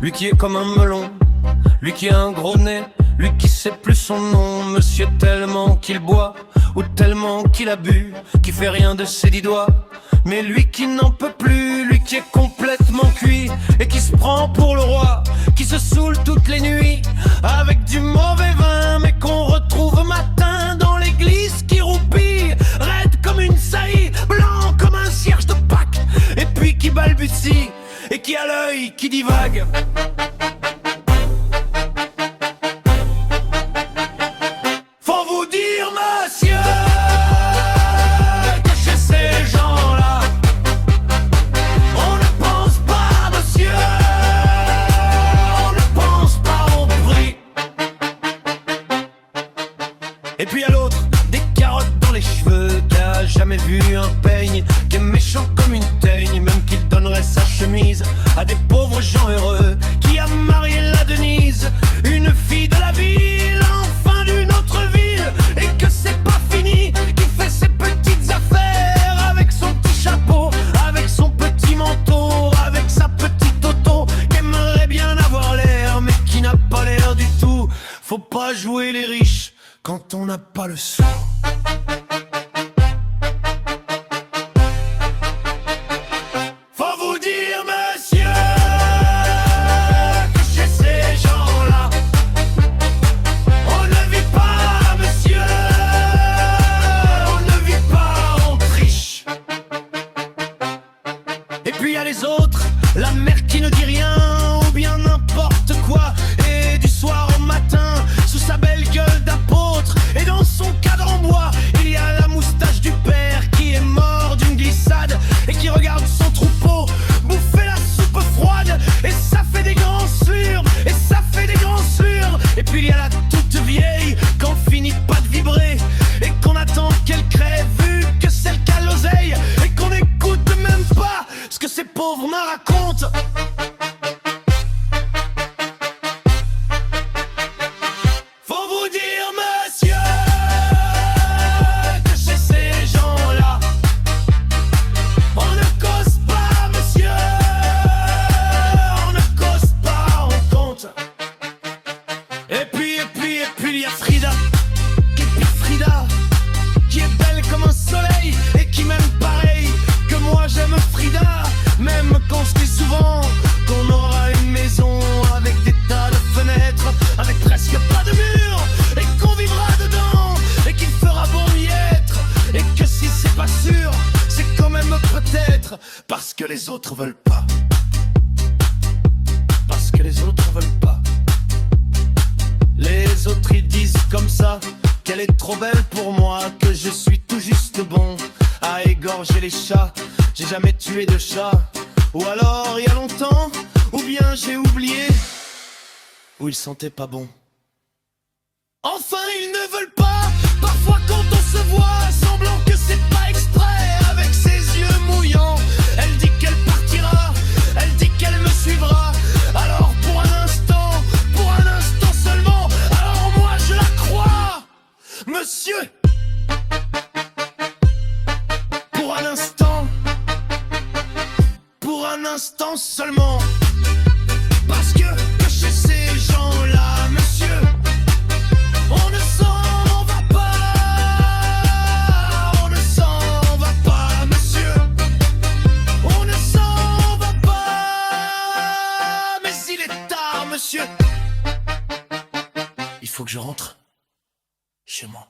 Lui qui est comme un melon, lui qui a un gros nez, lui qui sait plus son nom. Monsieur tellement qu'il boit, ou tellement qu'il a bu, qui fait rien de ses 10 doigts. Mais lui qui n'en peut plus, lui qui est complètement cuit, et qui se prend pour le roi, qui se saoule toutes les nuits, avec du mauvais vin, mais qu'on retrouve matin dans l'église, qui roupille, raide comme une saillie, blanc comme un cierge de Pâques, et puis qui balbutie, et qui a l'œil qui divague. Faut vous dire, monsieur, que chez ces gens-là, on ne pense pas, monsieur, on ne pense pas au prix. Et puis à l'autre, des carottes dans les cheveux, qui a jamais vu un peigne, qui est méchant comme une teigne, même qu'il donnerait sa chemise à des pauvres gens heureux, qui a marié la Denise, une fille de la ville, enfin d'une autre ville, et que c'est pas fini, qui fait ses petites affaires avec son petit chapeau, avec son petit manteau, avec sa petite auto, qui aimerait bien avoir l'air, mais qui n'a pas l'air du tout. Faut pas jouer les riches quand on n'a pas le sou. Faut vous dire, monsieur, que chez ces gens-là, on ne vit pas, monsieur, on ne vit pas, on triche. Et puis y a les autres, la mère qui ne dit rien, ou bien n'importe quoi, et du soir au matin, sous sa belle gueule d'apôtre, et dans son cadre en bois, il y a la moustache du père qui est mort d'une glissade, et qui regarde son troupeau bouffer la soupe froide, et ça fait des grands slurs, et ça fait des grands slurs. Et puis il y a la toute vieille qu'on finit pas de vibrer, et qu'on attend qu'elle crève, vu que c'est le cas l'oseille, et qu'on écoute même pas ce que ces pauvres me racontent. Faut vous dire, monsieur, que chez ces gens-là, on ne cause pas, monsieur, on ne cause pas, on compte. Et puis il y a Frida, qui est belle comme un soleil, et qui m'aime pareil que moi j'aime Frida. Même quand je dis souvent qu'on aura une maison avec des tas de fenêtres, avec presque pas de murs, et qu'on vivra dedans, et qu'il fera bon y être, et que si c'est pas sûr, c'est quand même peut-être parce que les autres veulent pas. Parce que les autres veulent pas. Les autres ils disent comme ça qu'elle est trop belle pour moi, que je suis tout juste bon à égorger les chats. J'ai jamais tué de chat, ou alors il y a longtemps, ou bien j'ai oublié, ou il sentait pas bon. Enfin ils ne veulent pas, parfois quand on se voit, semblant que c'est pas exprès, avec ses yeux mouillants. Elle dit qu'elle partira, elle dit qu'elle me suivra, alors pour un instant seulement, alors moi je la crois, monsieur. Pour un instant seulement, parce que chez ces gens-là, monsieur, on ne s'en va pas, on ne s'en va pas, monsieur, on ne s'en va pas, mais il est tard, monsieur, il faut que je rentre chez moi.